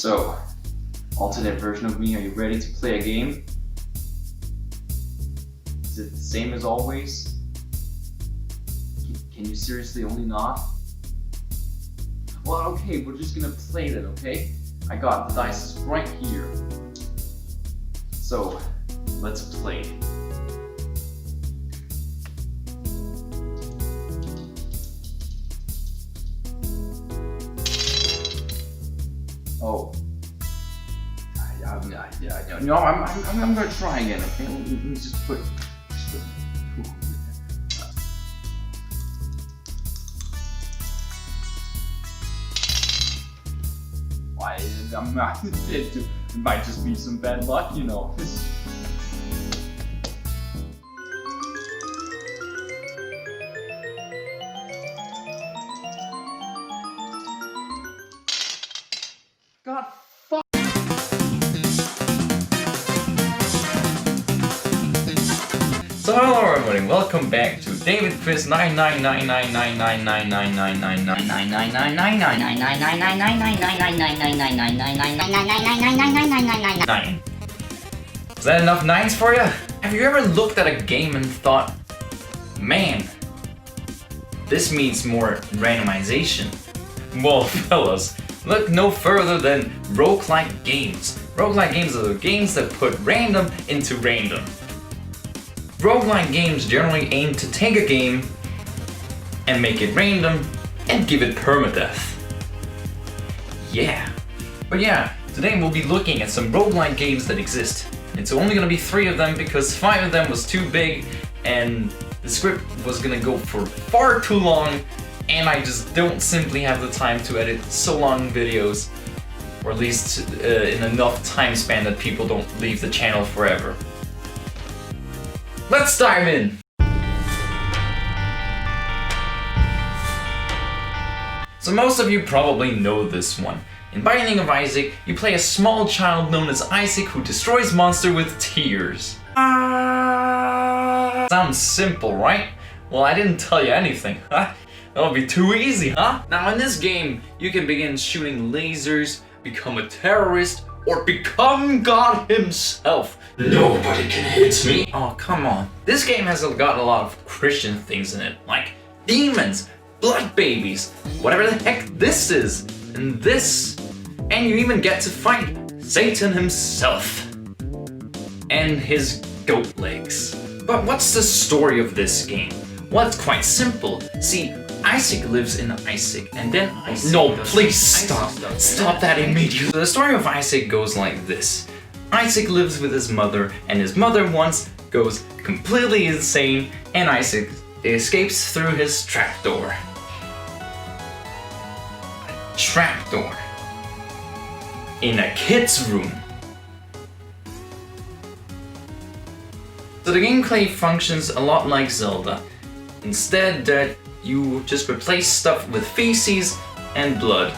So, alternate version of me, are you ready to play a game? Is it the same as always? Can you seriously only not? Well, okay, we're just gonna play then, okay? I got the dice right here. So, let's play. Oh. No, I'm gonna try again, okay? Let me just put... Why, I'm not... It might just be some bad luck, you know. God, fuck. So hello everybody, welcome back to Davidkvis999999999999999999999999999999999999999999999999999999999999999999999999999999999999999999999999999999. Is that enough 9s for you? Have you ever looked at a game and thought, man, this needs more randomization? Well, fellas, look no further than roguelike games. Roguelike games are the games that put random into random. Roguelike games generally aim to take a game and make it random and give it permadeath. Yeah. But yeah, today we'll be looking at some roguelike games that exist. It's only gonna be 3 of them because 5 of them was too big and the script was gonna go for far too long, and I just don't simply have the time to edit so long videos, or at least in enough time span that people don't leave the channel forever. Let's dive in! So most of you probably know this one. In Binding of Isaac, you play a small child known as Isaac who destroys monsters with tears. Sounds simple, right? Well, I didn't tell you anything, huh? That would be too easy, huh? Now in this game, you can begin shooting lasers, become a terrorist, or become God himself. Nobody can hit me. Oh, come on. This game has got a lot of Christian things in it, like demons, blood babies, whatever the heck this is, and this. And you even get to fight Satan himself and his goat legs. But what's the story of this game? Well, it's quite simple. See, Isaac lives in Isaac, and then Isaac... No, please stop. Stop that immediately. The story of Isaac goes like this. Isaac lives with his mother, and his mother once goes completely insane, and Isaac escapes through his trapdoor. A trapdoor. In a kid's room. So the gameplay functions a lot like Zelda. Instead that you just replace stuff with feces and blood.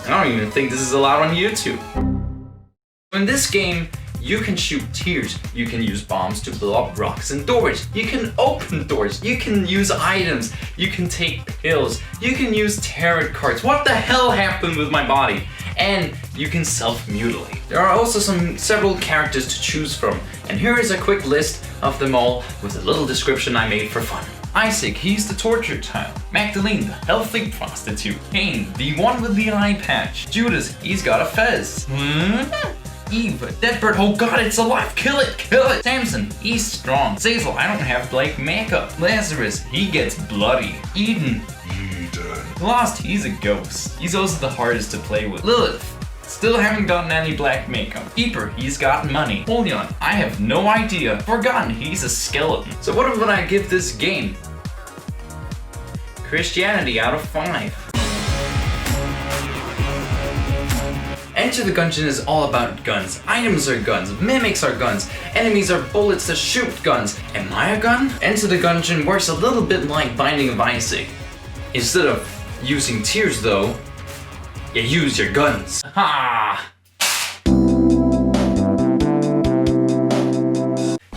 I don't even think this is allowed on YouTube. In this game, you can shoot tears, you can use bombs to blow up rocks and doors, you can open doors, you can use items, you can take pills, you can use tarot cards. What the hell happened with my body? And you can self-mutilate. There are also several characters to choose from, and here is a quick list of them all with a little description I made for fun. Isaac, he's the tortured child. Magdalene, the healthy prostitute. Cain, the one with the eye patch. Judas, he's got a fez. Eve, dead bird, oh god, it's alive, kill it, kill it! Samson, he's strong. Zazel, I don't have black makeup. Lazarus, he gets bloody. Eden. Lost, he's a ghost. He's also the hardest to play with. Lilith, still haven't gotten any black makeup. Keeper, he's got money. Polion, I have no idea. Forgotten, he's a skeleton. So what would I give this game? Christianity out of 5. Enter the Gungeon is all about guns. Items are guns, mimics are guns, enemies are bullets to shoot guns. Am I a gun? Enter the Gungeon works a little bit like Binding of Isaac. Instead of using tears though, you use your guns. Ha!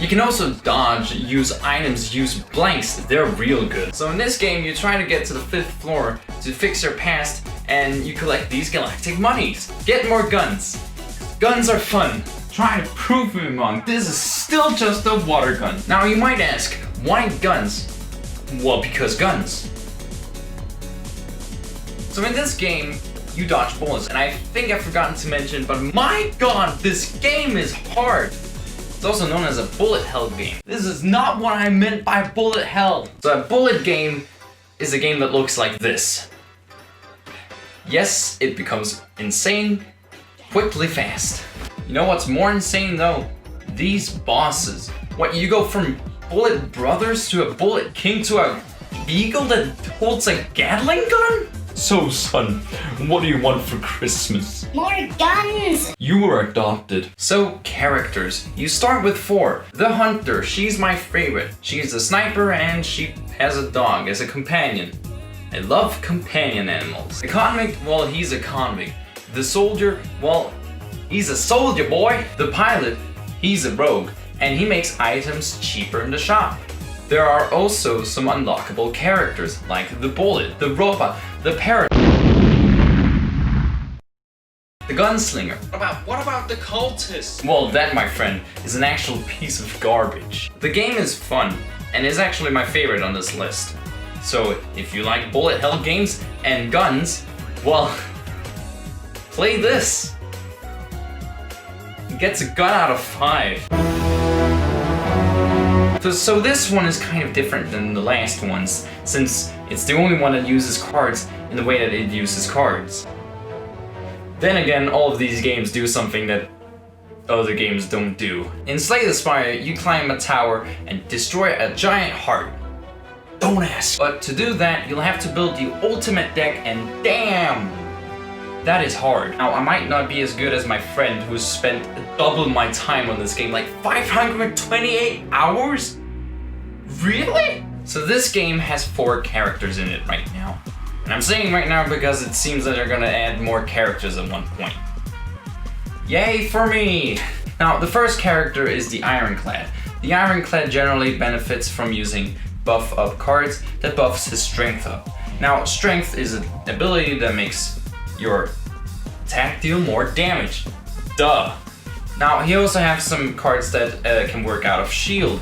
You can also dodge, use items, use blanks, they're real good. So in this game, you try to get to the 5th floor to fix your past and you collect these galactic monies. Get more guns. Guns are fun. Try to prove me wrong. This is still just a water gun. Now you might ask, why guns? Well, because guns. So in this game, you dodge bullets, and I think I've forgotten to mention, but my god, this game is hard. It's also known as a bullet hell game. This is not what I meant by bullet hell. So a bullet game is a game that looks like this. Yes, it becomes insane quickly fast. You know what's more insane though? These bosses. What, you go from bullet brothers to a bullet king to a beagle that holds a Gatling gun? So son, what do you want for Christmas? More guns! You were adopted. So, characters. You start with 4. The Hunter, she's my favorite. She's a sniper and she has a dog as a companion. I love companion animals. The convict, well, he's a convict. The soldier, well, he's a soldier boy. The pilot, he's a rogue, and he makes items cheaper in the shop. There are also some unlockable characters, like the bullet, the robot, the parrot, the gunslinger. What about the cultist? Well, that, my friend, is an actual piece of garbage. The game is fun, and is actually my favorite on this list. So, if you like bullet hell games and guns, well, play this. It gets a gun out of 5. So this one is kind of different than the last ones, since it's the only one that uses cards in the way that it uses cards. Then again, all of these games do something that other games don't do. In Slay the Spire, you climb a tower and destroy a giant heart. Don't ask. But to do that, you'll have to build the ultimate deck, and damn! That is hard. Now, I might not be as good as my friend who's spent double my time on this game, like 528 hours? Really? So this game has 4 characters in it right now. And I'm saying right now because it seems that they're gonna add more characters at one point. Yay for me! Now, the first character is the Ironclad. The Ironclad generally benefits from using buff up cards that buffs his strength up. Now, strength is an ability that makes your attack deal more damage. Duh. Now, he also has some cards that can work out of shield,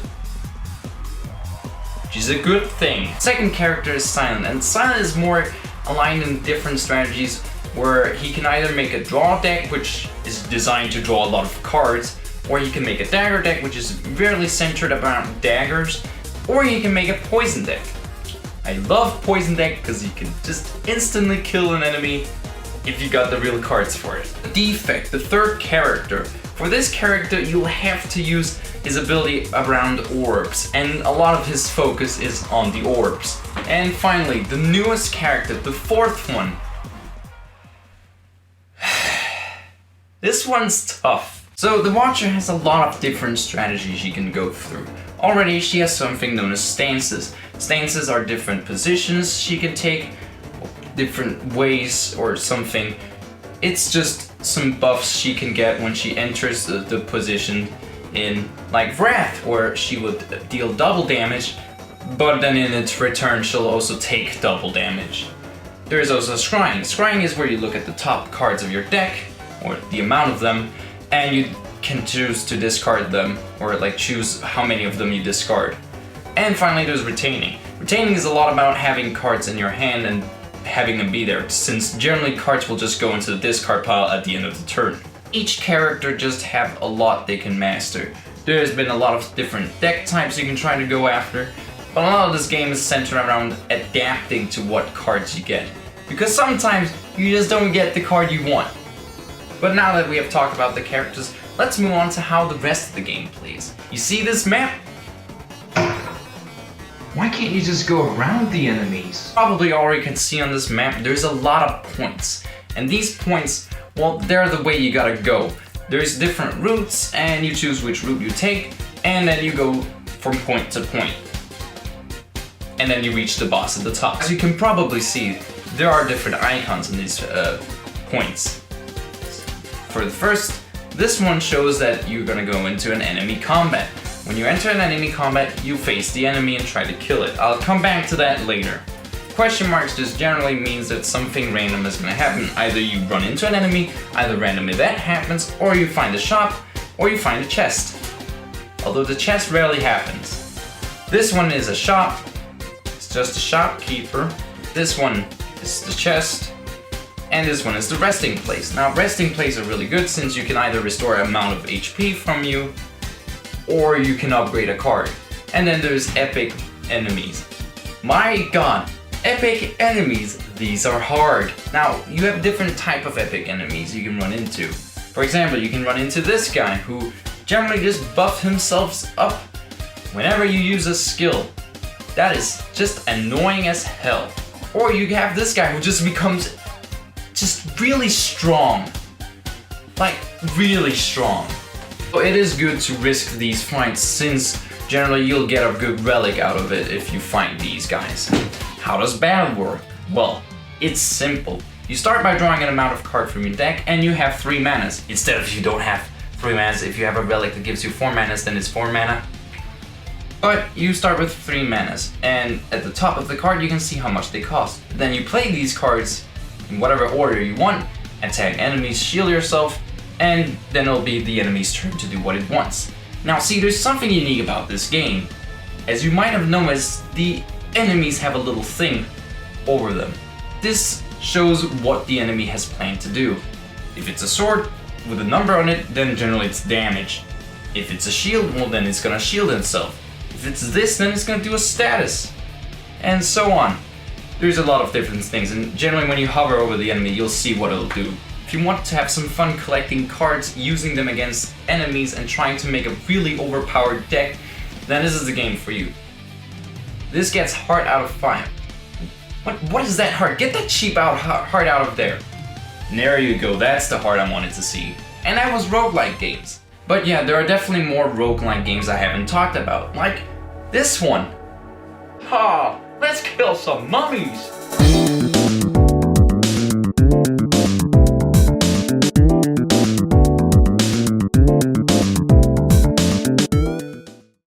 which is a good thing. Second character is Silent, and Silent is more aligned in different strategies where he can either make a draw deck, which is designed to draw a lot of cards, or he can make a dagger deck, which is really centered around daggers, or he can make a poison deck. I love poison deck because you can just instantly kill an enemy if you got the real cards for it. The Defect, the third character. For this character, you'll have to use his ability around orbs, and a lot of his focus is on the orbs. And finally, the newest character, the fourth one. This one's tough. So the Watcher has a lot of different strategies she can go through. Already she has something known as stances. Stances are different positions she can take, different ways or something. It's just some buffs she can get when she enters the position in like Wrath, where she would deal double damage, but then in its return she'll also take double damage. There is also Scrying. Scrying is where you look at the top cards of your deck, or the amount of them, and you can choose to discard them, or like choose how many of them you discard. And finally there's Retaining. Retaining is a lot about having cards in your hand and having them be there, since generally cards will just go into the discard pile at the end of the turn. Each character just have a lot they can master. There's been a lot of different deck types you can try to go after, but a lot of this game is centered around adapting to what cards you get, because sometimes you just don't get the card you want. But now that we have talked about the characters, let's move on to how the rest of the game plays. You see this map? Why can't you just go around the enemies? Probably already can see on this map, there's a lot of points. And these points, well, they're the way you gotta go. There's different routes, and you choose which route you take, and then you go from point to point. And then you reach the boss at the top. As you can probably see, there are different icons in these points. For the first, this one shows that you're gonna go into an enemy combat. When you enter an enemy combat, you face the enemy and try to kill it. I'll come back to that later. question marks just generally means that something random is gonna happen. Either you run into an enemy, either a random event happens, or you find a shop, or you find a chest. Although the chest rarely happens. This one is a shop, it's just a shopkeeper. This one is the chest, and this one is the resting place. Now resting places are really good since you can either restore an amount of HP from you, or you can upgrade a card. And then there's epic enemies. My god, epic enemies, these are hard. Now, you have different type of epic enemies you can run into. For example, you can run into this guy who generally just buffs himself up whenever you use a skill. That is just annoying as hell. Or you have this guy who just becomes just really strong. Like, really strong. So it is good to risk these fights since generally you'll get a good relic out of it if you find these guys. How does battle work? Well, it's simple. You start by drawing an amount of cards from your deck and you have 3 manas. Instead of you don't have 3 manas, if you have a relic that gives you 4 manas, then it's 4 mana. But you start with 3 manas, and at the top of the card you can see how much they cost. Then you play these cards in whatever order you want, attack enemies, shield yourself, and then it'll be the enemy's turn to do what it wants. Now see, there's something unique about this game. As you might have noticed, the enemies have a little thing over them. This shows what the enemy has planned to do. If it's a sword with a number on it, then generally it's damage. If it's a shield, well then it's gonna shield itself. If it's this, then it's gonna do a status. And so on. There's a lot of different things, and generally when you hover over the enemy, you'll see what it'll do. If you want to have some fun collecting cards, using them against enemies, and trying to make a really overpowered deck, then this is the game for you. This gets heart out of 5. What is that heart? Get that cheap heart out of there. And there you go, that's the heart I wanted to see. And that was roguelike games. But yeah, there are definitely more roguelike games I haven't talked about, like this one. Ha! Let's kill some mummies!